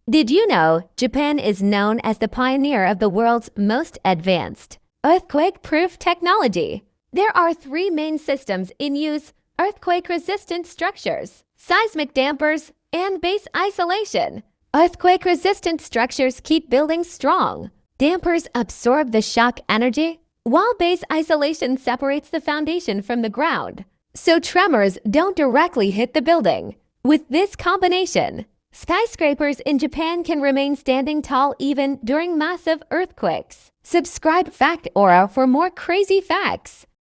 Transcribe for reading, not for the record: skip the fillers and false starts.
Did you know Japan is known as the pioneer of the world's most advanced earthquake-proof technology? There are three main systems in use: earthquake-resistant structures, seismic dampers, and base isolation. Earthquake-resistant structures keep buildings strong. Dampers absorb the shock energy, while base isolation separates the foundation from the ground, so tremors don't directly hit the building. With this combination, skyscrapers in Japan can remain standing tall even during massive earthquakes. Subscribe Fact Aura for more crazy facts.